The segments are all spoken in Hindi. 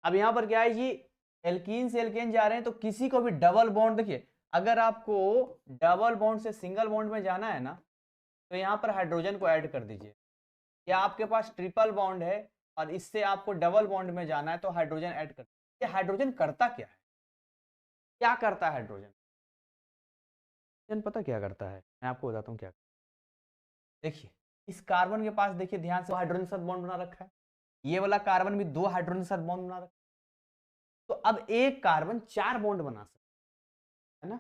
अब यहाँ पर क्या है, ये एल्कीन से एल्केन जा रहे हैं, तो किसी को भी डबल बॉन्ड, देखिए अगर आपको डबल बॉन्ड से सिंगल बॉन्ड में जाना है ना, तो यहाँ पर हाइड्रोजन को ऐड कर दीजिए। या आपके पास ट्रिपल बॉन्ड है और इससे आपको डबल बॉन्ड में जाना है, तो हाइड्रोजन ऐड कर। ये हाइड्रोजन करता क्या है, क्या करता है हाइड्रोजन? हाइड्रोजन पता क्या करता है, मैं आपको बताता हूँ क्या। देखिए इस कार्बन के पास, देखिए ध्यान से, हाइड्रोजन के साथ बॉन्ड बना रखा है। ये वाला कार्बन भी दो हाइड्रोजन के साथ बॉन्ड बना रखा है। तो अब एक कार्बन चार बॉन्ड बना सकता है ना।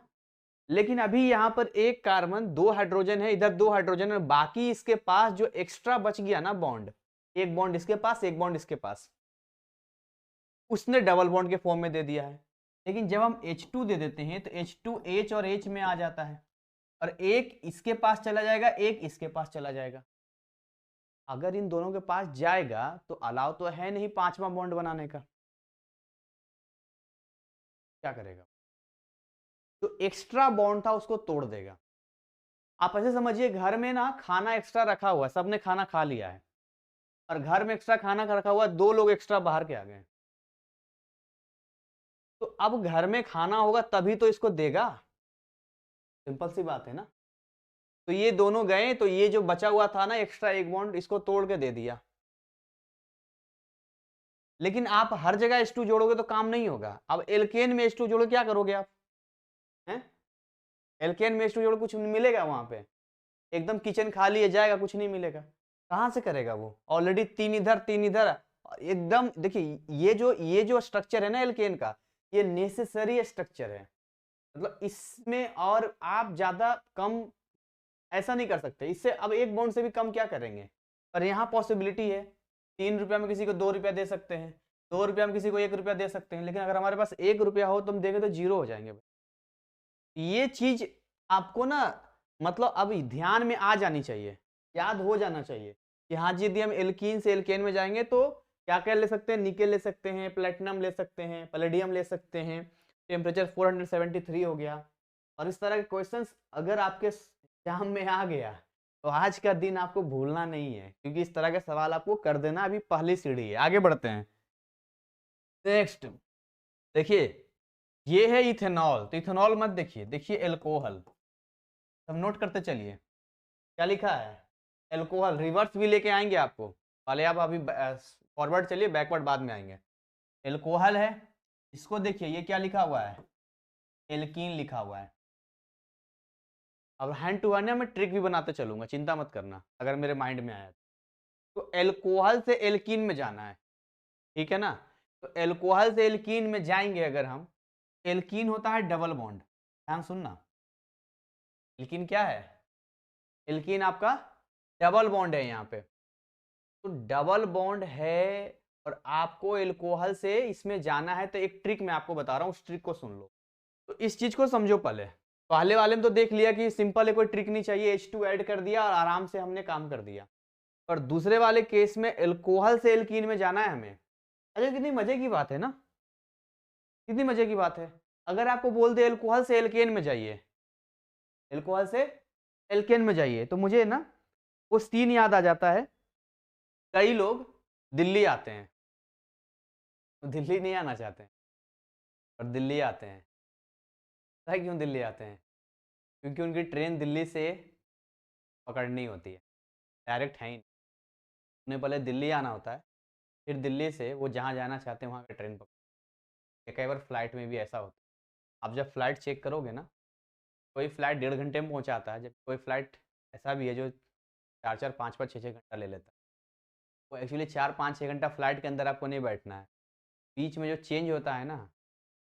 लेकिन अभी यहाँ पर एक कार्बन दो हाइड्रोजन है, इधर दो हाइड्रोजन है, बाकी इसके पास जो एक्स्ट्रा बच गया ना बॉन्ड, एक बॉन्ड इसके पास, एक बॉन्ड इसके पास, उसने डबल बॉन्ड के फॉर्म में दे दिया है। लेकिन जब हम H2 दे देते हैं तो H2 H और H में आ जाता है, और एक इसके पास चला जाएगा, एक इसके पास चला जाएगा। अगर इन दोनों के पास जाएगा तो अलाउ तो है नहीं पांचवा बॉन्ड बनाने का, क्या करेगा? तो एक्स्ट्रा बॉन्ड था उसको तोड़ देगा। आप ऐसे समझिए, घर में ना खाना एक्स्ट्रा रखा हुआ है, सबने खाना खा लिया है, और घर में एक्स्ट्रा खाना रखा हुआ है, दो लोग एक्स्ट्रा बाहर के आ गए, तो अब घर में खाना होगा तभी तो इसको देगा। सिंपल सी बात है ना। तो ये दोनों गए, तो ये जो बचा हुआ था ना एक्स्ट्रा एक बॉन्ड, इसको तोड़ के दे दिया। लेकिन आप हर जगह H2 जोड़ोगे तो काम नहीं होगा। अब एल्केन में H2 जोड़ो, क्या करोगे आप? हैं? एल्केन में H2 जोड़ो, कुछ मिलेगा वहां पे? एकदम किचन खाली है, जाएगा, कुछ नहीं मिलेगा। कहां से करेगा वो? ऑलरेडी तीन इधर तीन इधर, एकदम। देखिए ये जो स्ट्रक्चर है ना एल्केन का, ये नेसेसरी स्ट्रक्चर है। मतलब इसमें और आप ज्यादा कम ऐसा नहीं कर सकते इससे। अब एक बॉन्ड से भी कम क्या करेंगे? पर यहाँ पॉसिबिलिटी है, 3 रुपया में किसी को 2 रुपया दे सकते हैं, 2 रुपया में किसी को 1 रुपया दे सकते हैं। लेकिन अगर हमारे पास 1 रुपया हो तो हम देंगे तो जीरो हो जाएंगे। ये चीज आपको ना, मतलब अभी ध्यान में आ जानी चाहिए, याद हो जाना चाहिए कि हाँ जी, यदि हम एल्कीन से एल्केन में जाएंगे तो क्या क्या ले सकते हैं, निकेल ले सकते हैं, प्लेटिनम ले सकते हैं, पैलेडियम ले सकते हैं, टेम्परेचर 473 हो गया। और इस तरह के क्वेश्चंस अगर आपके एग्जाम में आ गया तो आज का दिन आपको भूलना नहीं है, क्योंकि इस तरह के सवाल आपको कर देना अभी पहली सीढ़ी है। आगे बढ़ते हैं। नेक्स्ट देखिए, ये है इथेनॉल। तो इथेनॉल मत देखिए, देखिए एल्कोहल। सब नोट करते चलिए, क्या लिखा है? एल्कोहल। रिवर्स भी लेके आएंगे आपको, पहले आप अभी फॉरवर्ड चलिए, बैकवर्ड बाद में आएंगे। एल्कोहल है, इसको देखिए, ये क्या लिखा हुआ है? एल्कीन लिखा हुआ है। अब हैंड टू हैंड मैं ट्रिक भी बनाते चलूंगा, चिंता मत करना अगर मेरे माइंड में आया तो। एल्कोहल से एल्कीन में जाना है, ठीक है ना। तो एल्कोहल से एल्कीन में जाएंगे अगर हम, एल्कीन होता है डबल बॉन्ड। ध्यान सुनना, एल्कीन क्या है? एल्कीन आपका डबल बॉन्ड है यहाँ पे। तो डबल बॉन्ड है और आपको एल्कोहल से इसमें जाना है, तो एक ट्रिक मैं आपको बता रहा हूँ, उस ट्रिक को सुन लो। तो इस चीज को समझो। पहले पहले वाले में तो देख लिया कि सिंपल है, कोई ट्रिक नहीं चाहिए, H2 ऐड कर दिया और आराम से हमने काम कर दिया। पर दूसरे वाले केस में एल्कोहल से एल्कीन में जाना है हमें। अरे कितनी मजे की बात है ना, कितनी मजे की बात है। अगर आपको बोल दे एल्कोहल से एल्केन में जाइए, एल्कोहल से एल्केन में जाइए, तो मुझे ना वो सीन याद आ जाता है। कई लोग दिल्ली आते हैं, दिल्ली नहीं आना चाहते हैं, पर दिल्ली आते हैं। पता है क्यों दिल्ली आते हैं? क्योंकि उनकी ट्रेन दिल्ली से पकड़नी होती है, डायरेक्ट है ही नहीं। उन्हें पहले दिल्ली आना होता है, फिर दिल्ली से वो जहाँ जाना चाहते हैं वहाँ का ट्रेन पकड़। कई बार फ्लाइट में भी ऐसा होता है। आप जब फ्लाइट चेक करोगे ना, कोई फ्लाइट 1.5 घंटे में पहुँचाता है, जब कोई फ्लाइट ऐसा भी है जो 4-4 5-5 6-6 घंटा ले लेता है। वो एक्चुअली 4-5-6 घंटा फ्लाइट के अंदर आपको नहीं बैठना है। बीच में जो चेंज होता है ना,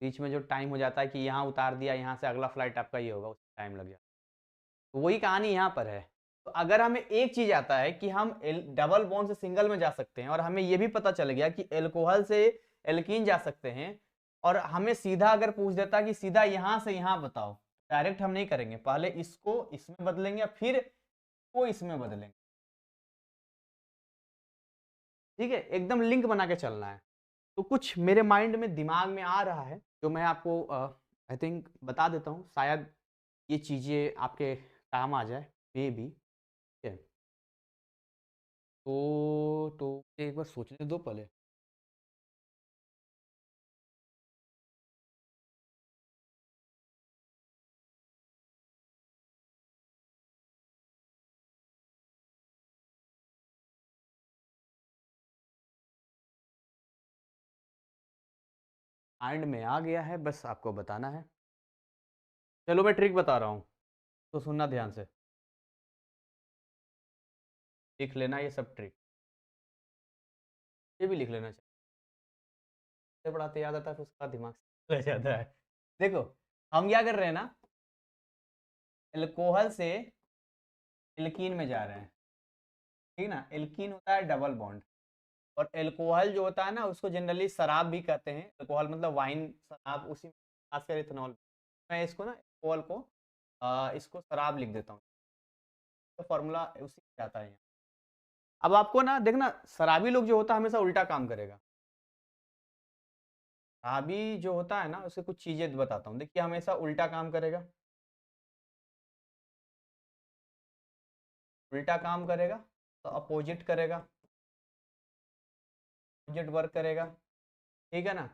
बीच में जो टाइम हो जाता है कि यहाँ उतार दिया, यहाँ से अगला फ्लाइट आपका ये होगा, उसमें टाइम लग जाता है। तो वही कहानी यहाँ पर है। तो अगर हमें एक चीज़ आता है कि हम डबल बॉन्ड से सिंगल में जा सकते हैं, और हमें ये भी पता चल गया कि एल्कोहल से एल्कीन जा सकते हैं, और हमें सीधा अगर पूछ देता कि सीधा यहाँ से यहाँ बताओ, डायरेक्ट हम नहीं करेंगे, पहले इसको इसमें बदलेंगे, फिर को इसमें बदलेंगे। ठीक है, एकदम लिंक बना के चलना है। तो कुछ मेरे माइंड में दिमाग में आ रहा है, जो मैं आपको आई थिंक बता देता हूँ, शायद ये चीज़ें आपके काम आ जाए, मे बी। ठीक है, तो एक बार सोचने दो पहले। माइंड में आ गया है, बस आपको बताना है। चलो मैं ट्रिक बता रहा हूँ, तो सुनना ध्यान से, लिख लेना ये सब ट्रिक, ये भी लिख लेना चाहिए, पढ़ाते याद आता है फिर उसका दिमाग से रह जाता है। देखो हम क्या कर रहे हैं ना, एल्कोहल से एल्कीन में जा रहे हैं, ठीक ना। एल्कीन होता है डबल बॉन्ड, और एल्कोहल जो होता है ना उसको जनरली शराब भी कहते हैं। एल्कोहल मतलब वाइन, शराब, उसी में खासकर इथेनॉल। मैं इसको ना एल्कोहल को इसको शराब लिख देता हूँ, तो फॉर्मूला उसी में जाता है यहाँ। अब आपको ना देखना, शराबी लोग जो होता है हमेशा उल्टा काम करेगा। शराबी जो होता है ना उससे कुछ चीजें बताता हूँ, देखिए हमेशा उल्टा काम करेगा, उल्टा काम करेगा तो अपोजिट करेगा, अपोजिट वर्क करेगा, ठीक है ना।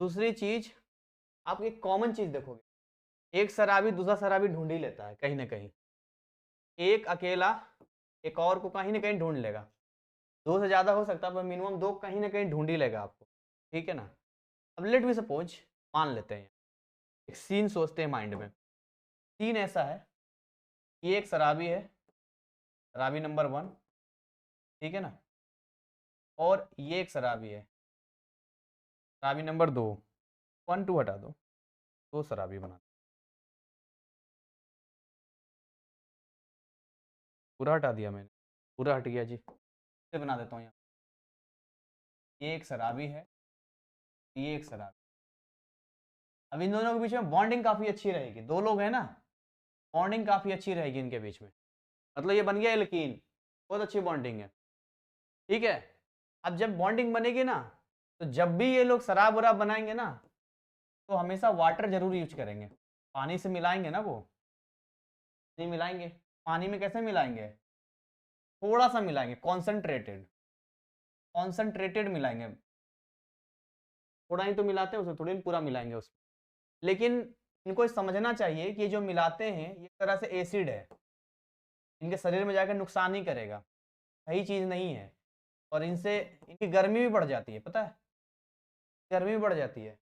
दूसरी चीज, आप एक कॉमन चीज देखोगे, एक शराबी दूसरा शराबी ढूंढ ही लेता है कहीं ना कहीं, एक अकेला एक और को कहीं ना कहीं ढूंढ लेगा, दो से ज्यादा हो सकता है पर मिनिमम दो कहीं ना कहीं ढूंढ ही लेगा आपको, ठीक है ना। अब लेट मी सपोज, मान लेते हैं एक सीन सोचते हैं माइंड में। सीन ऐसा है, ये एक शराबी है, शराबी नंबर 1, ठीक है ना, और ये एक शराबी है, शराबी नंबर 2। 1 2 हटा दो, दो शराबी बना दो, पूरा हटा दिया मैंने, पूरा हट गया जी, इसे बना देता हूँ यहाँ। ये एक शराबी है, ये एक शराबी। अब इन दोनों के बीच में बॉन्डिंग काफी अच्छी रहेगी, दो लोग हैं ना, बॉन्डिंग काफी अच्छी रहेगी इनके बीच में, मतलब ये बन गया एल्कीन, बहुत अच्छी बॉन्डिंग है, ठीक है। अब जब बॉन्डिंग बनेगी ना, तो जब भी ये लोग शराब वराब बनाएंगे ना, तो हमेशा वाटर जरूर यूज करेंगे। पानी से मिलाएंगे ना वो, नहीं मिलाएंगे, पानी में कैसे मिलाएंगे, थोड़ा सा मिलाएंगे, कॉन्सेंट्रेटेड, कॉन्सेंट्रेटेड मिलाएंगे, थोड़ा ही तो मिलाते हैं, उसे थोड़ी पूरा मिलाएंगे उसमें। लेकिन इनको समझना चाहिए कि जो मिलाते हैं ये तरह से एसिड है, इनके शरीर में जाकर नुकसान ही करेगा, सही चीज़ नहीं है, और इनसे इनकी गर्मी भी बढ़ जाती है, पता है, गर्मी भी बढ़ जाती है।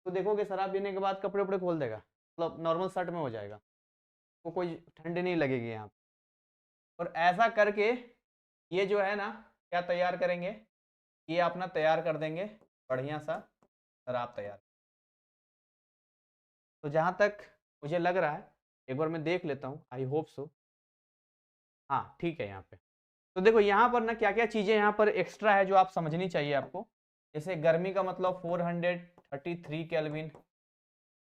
तो देखोगे शराब पीने के बाद कपड़े उपड़े खोल देगा, मतलब नॉर्मल शर्ट में हो जाएगा, वो कोई ठंड नहीं लगेगी यहाँ। और ऐसा करके ये जो है ना क्या तैयार करेंगे, ये अपना तैयार कर देंगे बढ़िया सा शराब तैयार। तो जहाँ तक मुझे लग रहा है, एक बार मैं देख लेता हूँ, आई होप सो, हाँ ठीक है यहाँ पे। तो देखो यहाँ पर ना क्या क्या चीज़ें यहाँ पर एक्स्ट्रा है जो आप समझनी चाहिए आपको। जैसे गर्मी का मतलब 433 केल्विन,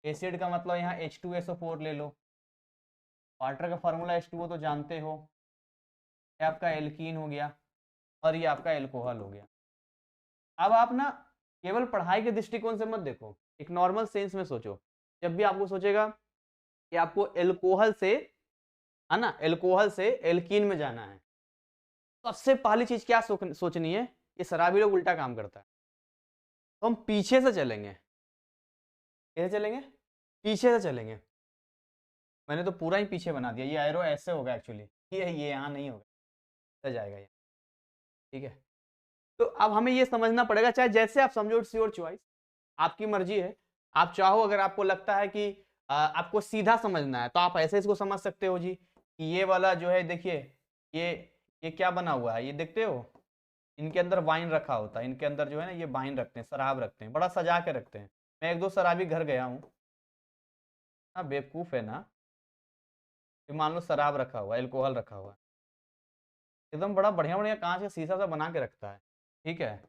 एसिड का मतलब यहाँ H2SO4 ले लो, वाटर का फार्मूला H2O तो जानते हो, ये आपका एल्कीन हो गया, और ये आपका एल्कोहल हो गया। अब आप ना केवल पढ़ाई के दृष्टिकोण से मत देखो, एक नॉर्मल सेंस में सोचो। जब भी आपको सोचेगा कि आपको एल्कोहल से, है ना, एल्कोहल से एल्कीन में जाना है, सबसे पहली चीज क्या सोचनी है, ये शराबी लोग उल्टा काम करता है, तो हम पीछे से चलेंगे। कैसे चलेंगे, पीछे से चलेंगे। मैंने तो पूरा ही पीछे बना दिया, ये एरो ऐसे होगा एक्चुअली, ये यहाँ नहीं होगा, ऐसे जाएगा ये, ठीक है। तो अब हमें ये समझना पड़ेगा, चाहे जैसे आप समझो, इट्स योर चॉइस, आपकी मर्जी है। आप चाहो, अगर आपको लगता है कि आपको सीधा समझना है तो आप ऐसे इसको समझ सकते हो जी, कि ये वाला जो है देखिए, ये ये क्या बना हुआ है, ये देखते हो, इनके अंदर वाइन रखा होता है, इनके अंदर जो है ना ये वाइन रखते हैं, शराब रखते हैं, बड़ा सजा के रखते हैं। मैं एक दो शराबी घर गया हूँ, हाँ बेवकूफ़ है ना, ये मान लो शराब रखा हुआ है, एल्कोहल रखा हुआ है, एकदम बड़ा बढ़िया बढ़िया कांच का शीशा सा बना के रखता है, ठीक है।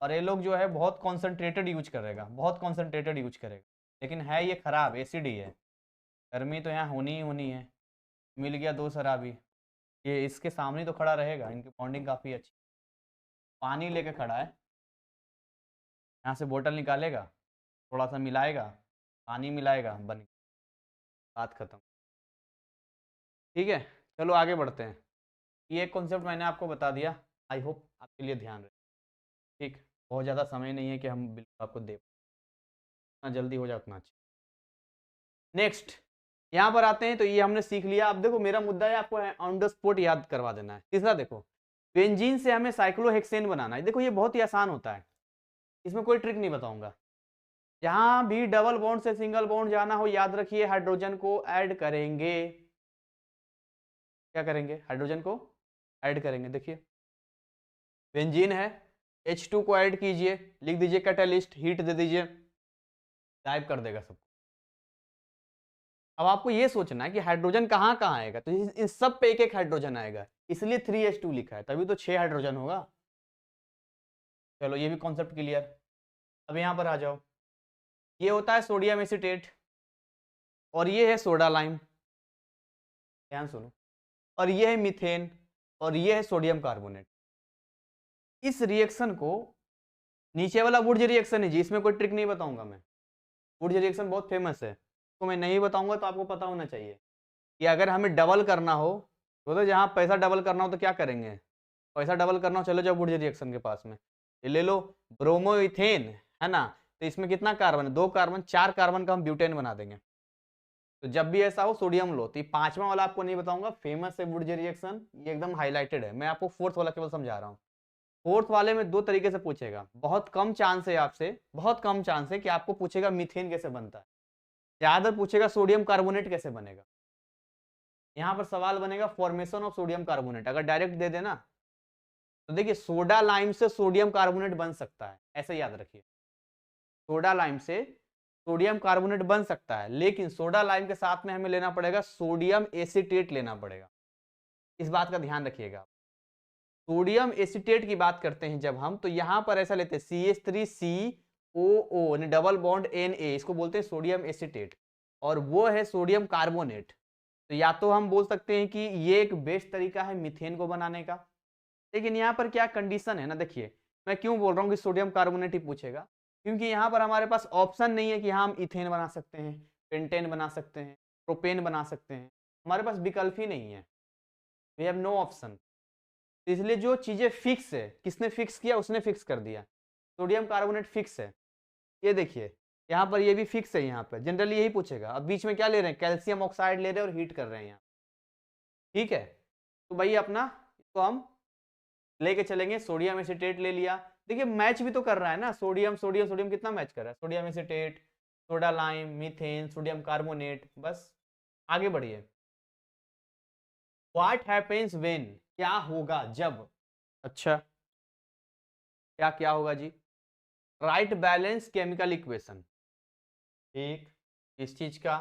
और ये लोग जो है बहुत कॉन्सेंट्रेटेड यूज करेगा, बहुत कॉन्सेंट्रेटेड यूज करेगा, लेकिन है ये खराब, एसिड ही है। गर्मी तो यहाँ होनी ही होनी है। मिल गया दो शराबी, ये इसके सामने तो खड़ा रहेगा, इनकी बॉन्डिंग काफ़ी अच्छी। पानी लेके खड़ा है, यहाँ से बोतल निकालेगा, थोड़ा सा मिलाएगा, पानी मिलाएगा, बन बात खत्म, ठीक है। चलो आगे बढ़ते हैं, ये एक कॉन्सेप्ट मैंने आपको बता दिया, आई होप आपके लिए ध्यान रहे, ठीक। बहुत ज़्यादा समय नहीं है कि हम बिल्कुल आपको दे, जितना जल्दी हो जाए उतना अच्छा। नेक्स्ट यहाँ पर आते हैं, तो ये हमने सीख लिया। अब देखो मेरा मुद्दा है आपको ऑन द स्पॉट याद करवा देना है। तीसरा देखो, बेंजीन से हमें साइक्लोहेक्सेन बनाना है। देखो ये बहुत ही आसान होता है, इसमें कोई ट्रिक नहीं बताऊंगा, जहां भी डबल बॉन्ड से सिंगल बॉन्ड जाना हो, याद रखिए हाइड्रोजन को ऐड करेंगे। क्या करेंगे? हाइड्रोजन को ऐड करेंगे। देखिए बेंजीन है, H2 को ऐड कीजिए, लिख दीजिए कैटालिस्ट, हीट दे दीजिए, गायब कर देगा सब। अब आपको ये सोचना है कि हाइड्रोजन कहाँ कहाँ आएगा, तो इन सब पे एक एक हाइड्रोजन आएगा, इसलिए 3H2 लिखा है, तभी तो 6 हाइड्रोजन होगा। चलो ये भी कॉन्सेप्ट क्लियर। अब यहाँ पर आ जाओ, ये होता है सोडियम एसीटेट और ये है सोडा लाइम, ध्यान सुनो, और ये है मीथेन और ये है सोडियम कार्बोनेट। इस रिएक्शन को, नीचे वाला वुड्स रिएक्शन है जी, इसमें कोई ट्रिक नहीं बताऊंगा मैं, वुड्स रिएक्शन बहुत फेमस है, तो मैं नहीं बताऊंगा, तो आपको पता होना चाहिए कि अगर हमें डबल करना हो तो जहाँ पैसा डबल करना हो तो क्या करेंगे, पैसा डबल करना हो चलो जाओ वुड्स रिएक्शन के पास में, ये ले लो ब्रोमो इथेन, है ना, तो इसमें कितना कार्बन है, 2 कार्बन, 4 कार्बन का हम ब्यूटेन बना देंगे। तो जब भी ऐसा हो सोडियम लो, तो ये 5वां वाला आपको नहीं बताऊंगा, फेमस है वुड्स रिएक्शन, ये एकदम हाईलाइटेड है, मैं आपको 4th वाला केवल समझा रहा हूँ। 4th वाले में 2 तरीके से पूछेगा, बहुत कम चांस है आपसे, बहुत कम चांस है कि आपको पूछेगा मीथेन कैसे बनता है, ज्यादा पूछेगा सोडियम कार्बोनेट कैसे बनेगा। यहाँ पर सवाल बनेगा फॉर्मेशन ऑफ सोडियम कार्बोनेट, अगर डायरेक्ट दे देना तो देखिए सोडा लाइम से सोडियम कार्बोनेट बन सकता है, ऐसे याद रखिए, सोडा लाइम से सोडियम कार्बोनेट बन सकता है, लेकिन सोडा लाइम के साथ में हमें लेना पड़ेगा सोडियम एसीटेट लेना पड़ेगा, इस बात का ध्यान रखिएगा। सोडियम एसीटेट की बात करते हैं जब हम, तो यहां पर ऐसा लेते हैं CH3COO डबल बॉन्ड Na, इसको बोलते हैं सोडियम एसीटेट, और वो है सोडियम कार्बोनेट। तो या तो हम बोल सकते हैं कि ये एक बेस्ट तरीका है मीथेन को बनाने का, लेकिन यहाँ पर क्या कंडीशन है ना, देखिए मैं क्यों बोल रहा हूँ कि सोडियम कार्बोनेट ही पूछेगा, क्योंकि यहाँ पर हमारे पास ऑप्शन नहीं है कि हाँ हम इथेन बना सकते हैं, पेंटेन बना सकते हैं, प्रोपेन बना सकते हैं, हमारे पास विकल्प ही नहीं है, वी हैव नो ऑप्शन। इसलिए जो चीजें फिक्स है, किसने फिक्स किया, उसने फिक्स कर दिया, सोडियम कार्बोनेट फिक्स है, ये देखिए यहाँ पर ये भी फिक्स है, यहाँ पर जनरली यही पूछेगा। अब बीच में क्या ले रहे हैं, कैल्शियम ऑक्साइड ले रहे हैं और हीट कर रहे हैं यहाँ, ठीक है, तो भाई अपना इसको हम लेके चलेंगे, सोडियम एसीटेट ले लिया, देखिए मैच भी तो कर रहा है ना, सोडियम सोडियम सोडियम कितना मैच कर रहा है, sodium acetate, soda lime, methane, sodium carbonate, बस आगे बढ़िए। व्हाट हैपेंस व्हेन, क्या होगा जब, अच्छा क्या क्या होगा जी, राइट बैलेंस केमिकल इक्वेशन, ठीक, इस चीज का,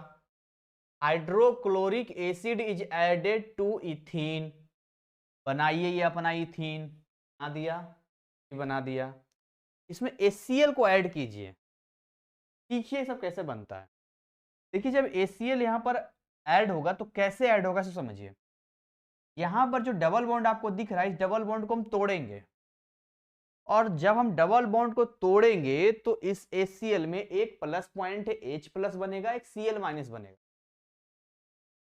hydrochloric acid is added to ethene, बनाइए ये अपना इथीन, बना दिया, बना दिया, इसमें HCl को ऐड कीजिए, सीखिए सब कैसे बनता है। देखिए जब HCl यहाँ पर ऐड होगा तो कैसे ऐड होगा, समझिए, यहाँ पर जो डबल बॉन्ड आपको दिख रहा है, इस डबल बॉन्ड को हम तोड़ेंगे, और जब हम डबल बॉन्ड को तोड़ेंगे तो इस HCl में एक प्लस पॉइंट है, H प्लस बनेगा, एक Cl माइनस बनेगा।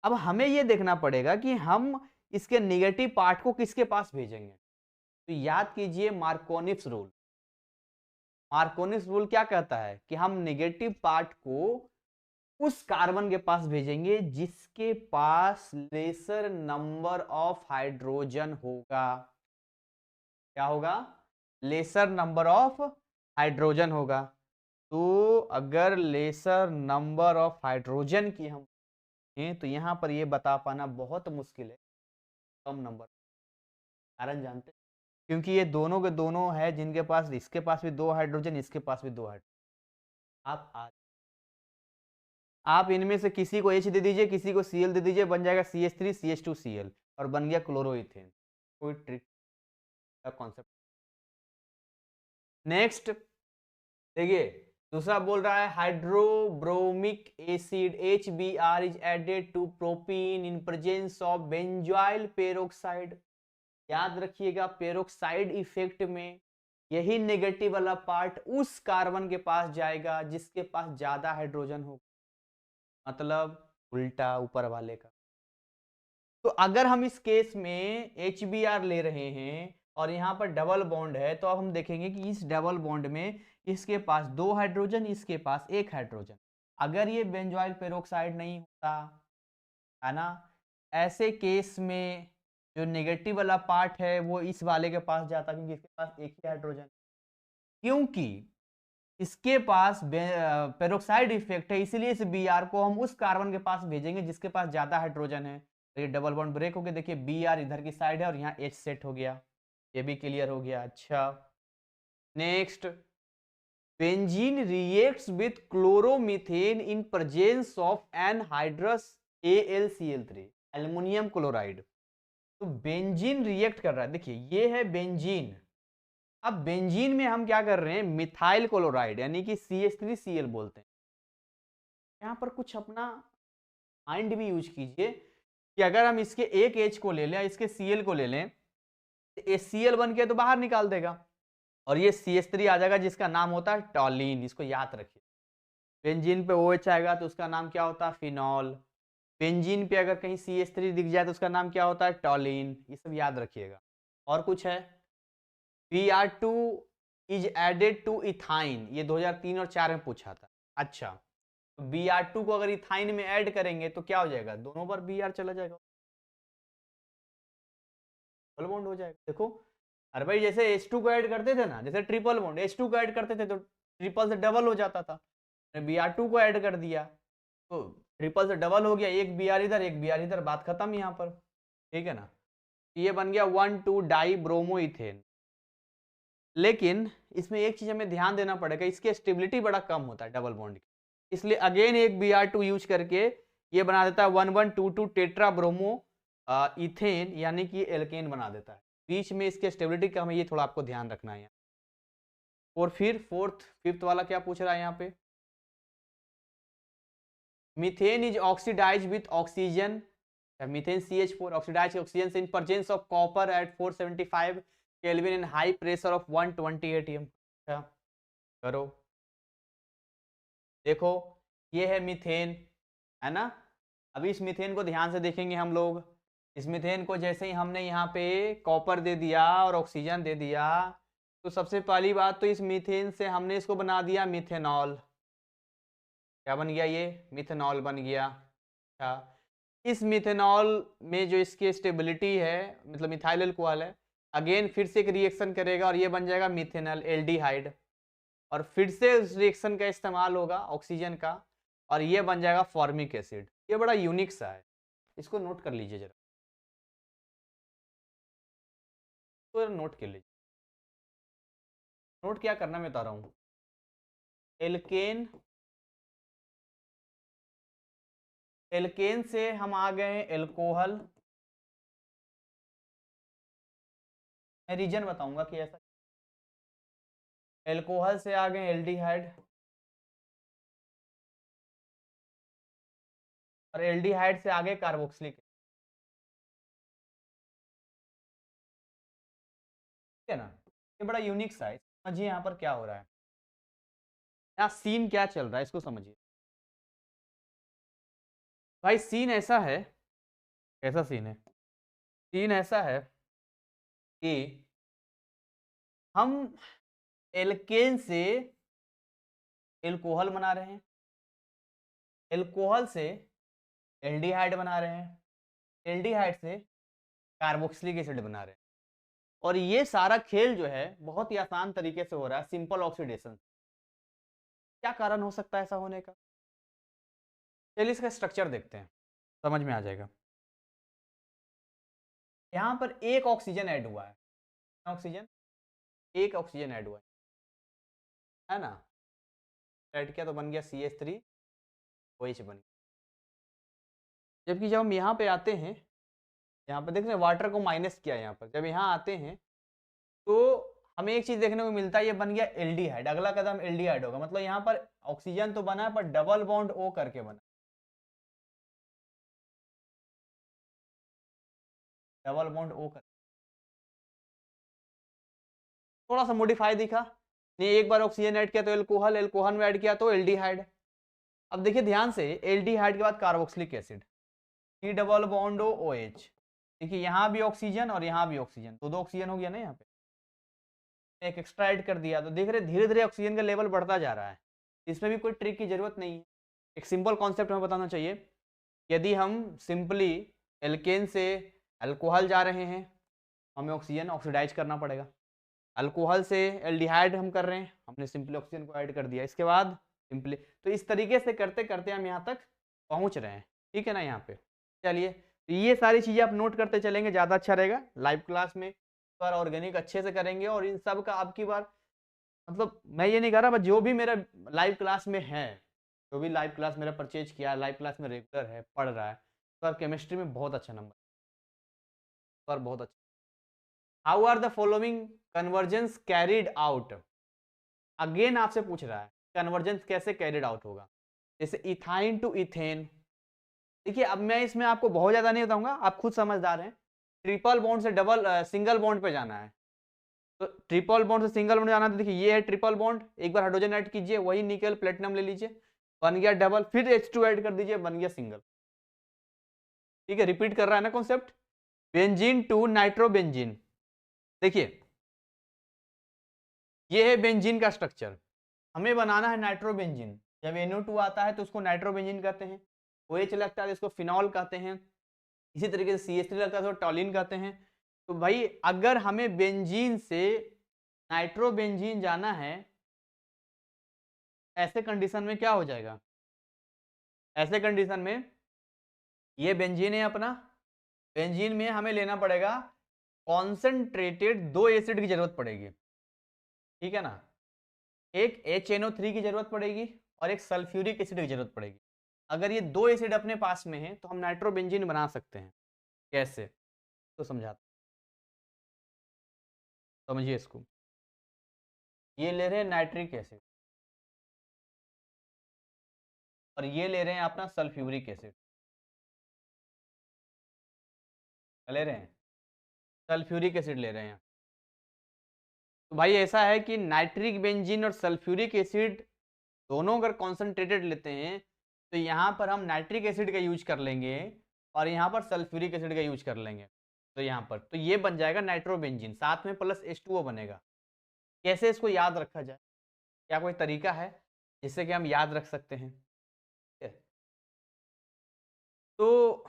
अब हमें यह देखना पड़ेगा कि हम इसके नेगेटिव पार्ट को किसके पास भेजेंगे, तो याद कीजिए मार्कोनिक्स रूल। मार्कोनिक्स रूल क्या कहता है कि हम नेगेटिव पार्ट को उस कार्बन के पास भेजेंगे जिसके पास लेसर नंबर ऑफ हाइड्रोजन होगा, क्या होगा, लेसर नंबर ऑफ हाइड्रोजन होगा। तो अगर लेसर नंबर ऑफ हाइड्रोजन की हम तो यहां पर ये बता पाना बहुत मुश्किल है, कम नंबर, कारण जानते हैं, क्योंकि ये दोनों के दोनों है जिनके पास, इसके पास भी 2 हाइड्रोजन, इसके पास भी 2 हाइड्रोजन, आप इनमें से किसी को H दे दीजिए, किसी को Cl दे दीजिए, बन जाएगा CH3 CH2 Cl और बन गया क्लोरोइथेन, कोई ट्रिक का कॉन्सेप्ट। नेक्स्ट देखिए दूसरा बोल रहा है hydrobromic acid HBr is added to propene in presence of benzoyl peroxide. याद रखिएगा पेरोक्साइड इफेक्ट में यही नेगेटिव वाला पार्ट उस कार्बन के पास जाएगा जिसके पास ज्यादा हाइड्रोजन होगा, मतलब उल्टा ऊपर वाले का। तो अगर हम इस केस में HBr ले रहे हैं और यहाँ पर डबल बॉन्ड है, तो अब हम देखेंगे कि इस डबल बॉन्ड में इसके पास 2 हाइड्रोजन, इसके पास 1 हाइड्रोजन। अगर ये बेंजोइल पेरोक्साइड नहीं होता है ना, ऐसे केस में जो नेगेटिव वाला पार्ट है वो इस वाले के पास जाता, क्योंकि इसके पास 1 ही हाइड्रोजन, क्योंकि इसके पास पेरोक्साइड इफेक्ट है, इसीलिए इस Br को हम उस कार्बन के पास भेजेंगे जिसके पास ज्यादा हाइड्रोजन है। तो ये डबल बॉन्ड ब्रेक हो गया, देखिए Br इधर की साइड है और यहाँ H सेट हो गया, ये भी क्लियर हो गया। अच्छा next, benzene reacts with chloromethane in presence of anhydrous AlCl3, aluminium chloride. तो बेंजीन रिएक्ट कर रहा है, देखिए ये है बेंजीन। अब बेंजीन में हम क्या कर रहे हैं, मिथाइल क्लोराइड यानी कि CH3Cl बोलते हैं। यहां पर कुछ अपना माइंड भी यूज कीजिए कि अगर हम इसके एक H को ले लें, इसके Cl को ले लें, तो HCl बन के तो बाहर निकाल देगा और ये CH3 आ जाएगा जिसका नाम होता है टॉलिन। इसको याद रखिए, बेंजीन पे OH आएगा तो उसका नाम क्या होता है, फिनॉल। बेंजीन पे अगर कहीं CH3 दिख जाए तो उसका नाम क्या होता है, टॉलिन। ये सब याद रखिएगा। और कुछ है, Br2 is added to ethyne, ये 2003 और 4 में पूछा था। अच्छा, तो Br2 को अगर इथाइन में ऐड करेंगे तो क्या हो जाएगा, दोनों बार Br चला जाएगा, डबल बॉन्ड हो जाएगा। देखो अरे भाई जैसे H2 को ऐड करते थे ना, जैसे ट्रिपल बॉन्ड, H2 को ऐड करते थे तो ट्रिपल से डबल हो जाता था, Br2 को ऐड कर दिया तो ट्रिपल से डबल हो गया, एक Br इधर एक Br इधर, बात खत्म यहाँ पर, ठीक है ना। ये बन गया 1,2 डाई ब्रोमो इथेन। लेकिन इसमें एक चीज हमें ध्यान देना पड़ेगा, इसकी स्टेबिलिटी बड़ा कम होता है डबल बॉन्ड की, इसलिए अगेन एक Br2 यूज करके ये बना देता है 1122 टेट्रा ब्रोमो इथेन, यानी कि एल्केन बना देता है। बीच में इसके स्टेबिलिटी कम है, ये थोड़ा आपको ध्यान रखना है। और फिर फिफ्थ वाला क्या पूछ रहा है यहाँ पे, methane is oxidise with oxygen, methane CH4 oxidise oxygen in presence of copper at 475 kelvin in high pressure of 120 atm। अच्छा करो, देखो ये है मीथेन, है ना। अभी इस मीथेन को ध्यान से देखेंगे हम लोग। इस मीथेन को जैसे ही हमने यहाँ पे कॉपर दे दिया और ऑक्सीजन दे दिया, तो सबसे पहली बात तो इस मीथेन से हमने इसको बना दिया मिथेनॉल। क्या बन गया, ये मिथेनॉल बन गया। अच्छा, इस मिथेनॉल में जो इसकी स्टेबिलिटी है, मतलब मिथाइल अल्कोहल है, अगेन फिर से एक रिएक्शन करेगा और ये बन जाएगा मिथेनॉल एल्डिहाइड, और फिर से उस रिएक्शन का इस्तेमाल होगा ऑक्सीजन का और ये बन जाएगा फॉर्मिक एसिड। ये बड़ा यूनिक सा है, इसको नोट कर लीजिए जरा, तो नोट कर लीजिए। नोट क्या करना मैं बता रहा हूँ, एल्केन, एल्केन से हम आ गए एल्कोहल, मैं रीजन बताऊंगा कि ऐसा, एल्कोहल से आ गए एल्डिहाइड, और एल्डिहाइड से आगे कार्बोक्सिलिक, ठीक है ना। ये बड़ा यूनिक सा है, समझिए यहाँ पर क्या हो रहा है, यहाँ सीन क्या चल रहा है इसको समझिए। भाई सीन ऐसा है, कैसा सीन है, सीन ऐसा है कि हम एल्केन से एल्कोहल बना रहे हैं, एल्कोहल से एल्डिहाइड बना रहे हैं, एल्डिहाइड से कार्बोक्सिलिक एसिड बना रहे हैं, और ये सारा खेल जो है बहुत ही आसान तरीके से हो रहा है, सिंपल ऑक्सीडेशन। क्या कारण हो सकता है ऐसा होने का, चलिए इसका स्ट्रक्चर देखते हैं, समझ में आ जाएगा। यहाँ पर एक ऑक्सीजन ऐड हुआ है, ऑक्सीजन, एक ऑक्सीजन ऐड हुआ है ना, ऐड किया तो बन गया CH3OH बन गया। जबकि जब हम यहाँ पे आते हैं, यहाँ पर देख रहे हैं वाटर को माइनस किया, यहाँ पर जब यहाँ आते हैं तो हमें एक चीज देखने को मिलता है, ये बन गया एल्डिहाइड, अगला कदम एल्डिहाइड होगा, मतलब यहाँ पर ऑक्सीजन तो बना है पर डबल बॉन्ड O करके बना, डबल बॉन्ड O कर, थोड़ा सा मॉडिफाई दिखा नहीं, एक बार ऑक्सीजन ऐड किया तो एल्कोहल, एल्कोहल में ऐड किया तो एल्डिहाइड। अब देखिए ध्यान से, एल्डिहाइड के बाद carboxylic acid, C double bond OH, देखिए यहाँ भी ऑक्सीजन और यहाँ भी ऑक्सीजन, तो दो ऑक्सीजन हो गया ना, यहाँ पे एक एक्स्ट्रा ऐड कर दिया, तो देख रहे धीरे धीरे ऑक्सीजन का लेवल बढ़ता जा रहा है। इसमें भी कोई ट्रिक की जरूरत नहीं है, एक सिंपल कॉन्सेप्ट हमें बताना चाहिए। यदि हम सिंपली एल्केन से अल्कोहल जा रहे हैं, हमें ऑक्सीजन ऑक्सीडाइज करना पड़ेगा, अल्कोहल से एल्डिहाइड हम कर रहे हैं, हमने सिंपली ऑक्सीजन को ऐड कर दिया, इसके बाद सिंपली, तो इस तरीके से करते करते हम यहाँ तक पहुँच रहे हैं, ठीक है ना। यहाँ पे चलिए, तो ये सारी चीज़ें आप नोट करते चलेंगे, ज़्यादा अच्छा रहेगा। लाइव क्लास में बार ऑर्गेनिक अच्छे से करेंगे, और इन सब का आपकी बार मतलब मैं ये नहीं कह रहा, बट जो भी मेरा लाइव क्लास में है, जो भी लाइव क्लास मेरा परचेज किया, लाइव क्लास में रेगुलर है, पढ़ रहा है, तो केमिस्ट्री में बहुत अच्छा नंबर पर, बहुत अच्छा। How are the following conversions carried out, again आपसे पूछ रहा है कन्वर्जेंस कैसे कैरिड आउट होगा। जैसे इथाइन टू इथेन, देखिए अब मैं इसमें आपको बहुत ज्यादा नहीं बताऊंगा, आप खुद समझदार हैं। ट्रिपल बॉन्ड से डबल सिंगल बॉन्ड पे जाना है, तो ट्रिपल बॉन्ड से सिंगल बॉन्ड जाना, तो देखिए ये है ट्रिपल बॉन्ड, एक बार हाइड्रोजन ऐड कीजिए, वही निकल प्लेटिनम ले लीजिए, बन गया डबल, फिर H2 ऐड कर दीजिए, बन गया सिंगल। ठीक है, रिपीट कर रहा है ना कॉन्सेप्ट। बेंजीन टू नाइट्रोबेंजीन, देखिए ये है बेंजीन का स्ट्रक्चर, हमें बनाना है नाइट्रोबेंजीन। जब NO2 आता है तो उसको नाइट्रोबेंजीन कहते हैं, OH लगता है तो इसको फिनॉल कहते हैं, इसी तरीके से CH3 लगता है तो टॉलिन कहते हैं। तो भाई अगर हमें बेंजीन से नाइट्रोबेंजीन जाना है, ऐसे कंडीशन में क्या हो जाएगा, ऐसे कंडीशन में ये बेंजीन है अपना, बेंजीन में हमें लेना पड़ेगा कॉन्सेंट्रेटेड 2 एसिड की जरूरत पड़ेगी, ठीक है ना। एक HNO3 की जरूरत पड़ेगी और एक सल्फ्यूरिक एसिड की जरूरत पड़ेगी। अगर ये 2 एसिड अपने पास में है तो हम नाइट्रोबेंजीन बना सकते हैं। कैसे, तो समझाते, समझिए इसको। ये ले रहे हैं नाइट्रिक एसिड और ये ले रहे हैं अपना सल्फ्यूरिक एसिड, ले रहे हैं सल्फ्यूरिक एसिड ले रहे हैं। तो भाई ऐसा है कि नाइट्रिक बेंजीन और सल्फ्यूरिक एसिड दोनों अगर कॉन्सेंट्रेटेड लेते हैं तो यहाँ पर हम नाइट्रिक एसिड का यूज कर लेंगे और यहाँ पर सल्फ्यूरिक एसिड का यूज कर लेंगे, तो यहाँ पर तो ये बन जाएगा नाइट्रोबेंजीन, साथ में प्लस H2O बनेगा। कैसे इसको याद रखा जाए, क्या कोई तरीका है जिससे कि हम याद रख सकते हैं? तो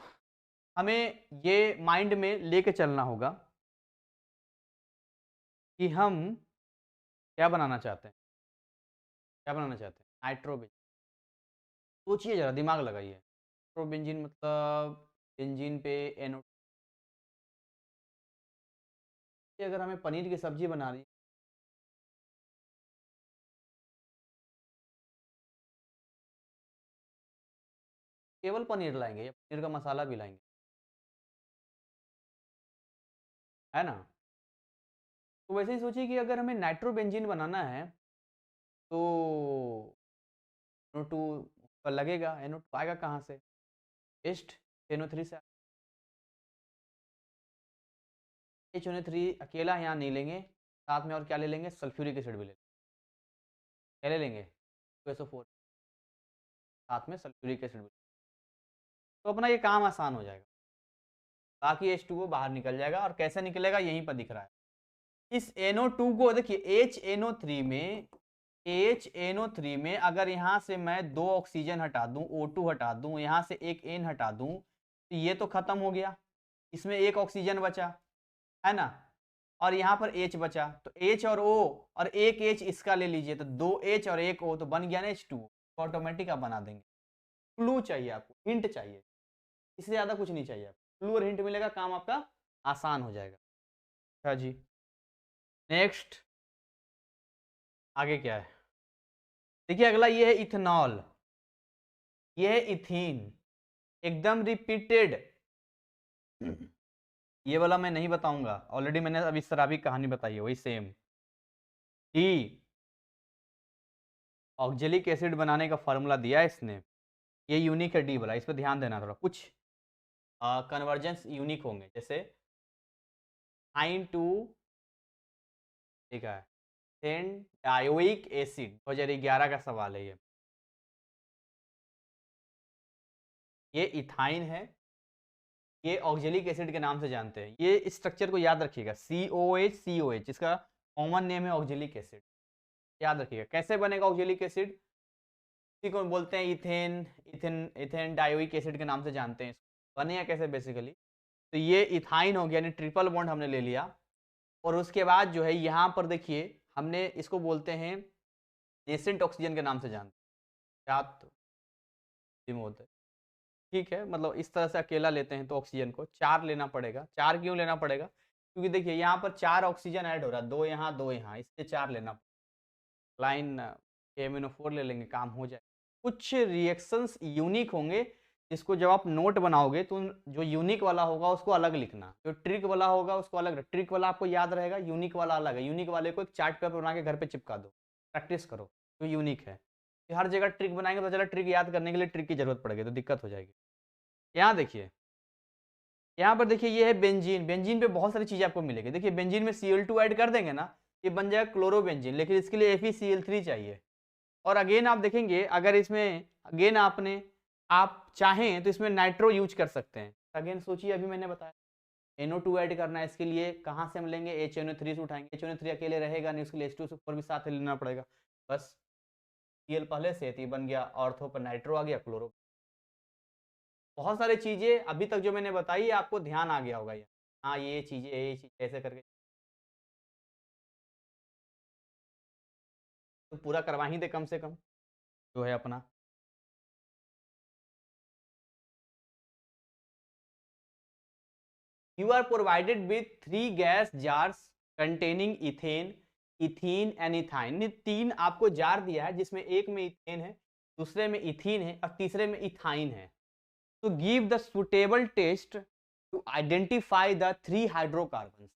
हमें ये माइंड में लेके चलना होगा कि हम क्या बनाना चाहते हैं, क्या बनाना चाहते हैं, नाइट्रोबेंजीन। सोचिए जरा, दिमाग लगाइए, नाइट्रोबेंजीन मतलब बेंजीन पे NO, अगर हमें पनीर की सब्जी बना रही, केवल पनीर लाएंगे या पनीर का मसाला भी लाएंगे, है ना। तो वैसे ही सोचिए कि अगर हमें नाइट्रोबेंजीन बनाना है तो NO2 पर लगेगा, NO2 आएगा कहाँ से, वेस्ट NO3 से। HNO3 अकेला यहाँ नहीं लेंगे, साथ में और क्या ले लेंगे, सल्फ्यूरिक एसिड भी ले लेंगे, क्या ले लेंगे, SO4, साथ में सल्फ्यूरिक एसिड भी, तो अपना ये काम आसान हो जाएगा, बाकी H2O बाहर निकल जाएगा। और कैसे निकलेगा, यहीं पर दिख रहा है। इस NO2 को देखिए, HNO3 में अगर यहाँ से मैं 2 ऑक्सीजन हटा दूं, O2 हटा दूं, यहाँ से एक N हटा दूं, तो ये तो खत्म हो गया, इसमें एक ऑक्सीजन बचा, है ना, और यहाँ पर H बचा, तो H और O, और एक H इसका ले लीजिए, तो 2 H और एक O, तो बन गया ना H2O, तो ऑटोमेटिक आप बना देंगे। क्लू चाहिए आपको, हिंट चाहिए, इससे ज़्यादा कुछ नहीं चाहिए आपको, क्लू और हिंट मिलेगा, काम आपका आसान हो जाएगा। अच्छा जी, नेक्स्ट आगे क्या है, देखिए अगला ये है इथेनॉल, ये है इथीन, एकदम रिपीटेड। ये वाला मैं नहीं बताऊंगा, ऑलरेडी मैंने अभी शराबी कहानी बताई है, वही सेम। टी ऑक्जेलिक एसिड बनाने का फॉर्मूला दिया है इसने, ये यूनिक है डी वाला, इस पर ध्यान देना थोड़ा, कुछ कन्वर्जेंस यूनिक होंगे, जैसे आइन टू, ठीक है, टेन डायोइक एसिड, 2011 का सवाल है ये इथाइन है, ये ऑक्जेलिक एसिड के नाम से जानते हैं। ये स्ट्रक्चर को याद रखिएगा, COH, इसका कॉमन नेम है ऑक्जेलिक एसिड, याद रखिएगा। कैसे बनेगा ऑक्जेलिक एसिड, इसी को बोलते हैं इथेन, इथेन डायोइक एसिड के नाम से जानते हैं। बनेगा कैसे बेसिकली, तो ये इथाइन हो गया, यानी ट्रिपल बॉन्ड हमने ले लिया, और उसके बाद जो है यहाँ पर देखिए हमने इसको बोलते हैं नेसेंट ऑक्सीजन के नाम से जानते हैं, बोलते हैं। ठीक है, मतलब इस तरह से अकेला लेते हैं तो ऑक्सीजन को 4 लेना पड़ेगा। 4 क्यों लेना पड़ेगा? क्योंकि देखिए यहाँ पर 4 ऑक्सीजन ऐड हो रहा है, 2 यहाँ 2 यहाँ, इसलिए 4 लेना। लाइन KMnO4 ले लेंगे, काम हो जाए। कुछ रिएक्शंस यूनिक होंगे जिसको जब आप नोट बनाओगे तो जो यूनिक वाला होगा उसको अलग लिखना, जो ट्रिक वाला होगा उसको अलग। ट्रिक वाला आपको याद रहेगा, यूनिक वाला अलग है। यूनिक वाले को एक चार्ट पेपर बना के घर पे चिपका दो, प्रैक्टिस करो जो यूनिक है। हर जगह ट्रिक बनाएंगे तो चला ट्रिक याद करने के लिए ट्रिक की जरूरत पड़ेगी तो दिक्कत हो जाएगी। यहाँ देखिए, यहाँ पर देखिए ये है बेंजीन। बेंजीन पे बहुत सारी चीजें आपको मिलेगी। देखिए बेंजीन में Cl2 ऐड कर देंगे ना, ये बन जाएगा क्लोरोबेंजीन, लेकिन इसके लिए FeCl3 चाहिए। और अगेन आप देखेंगे अगर इसमें अगेन आप चाहें तो इसमें नाइट्रो यूज कर सकते हैं। अगेन सोचिए, अभी मैंने बताया NO2 ऐड करना है, इसके लिए कहाँ से हम लेंगे? HNO3 से उठाएंगे। HNO3 अकेले रहेगा नहीं, उसके लिए H2SO4 भी साथ लेना पड़ेगा। बस Cl पहले से थी, बन गया ऑर्थो पर नाइट्रो आ गया, क्लोरो। बहुत सारी चीजें अभी तक जो मैंने बताई आपको ध्यान आ गया होगा। ये हाँ, ये चीजें ऐसे करके तो पूरा करवा ही दे कम से कम जो है अपना। You are provided with 3 gas jars containing ethane, ethene and ethyne. ने 3 आपको जार दिया है जिसमें एक में इथेन है, दूसरे में इथीन है और तीसरे में इथाइन है। तो give the suitable test to identify the 3 hydrocarbons.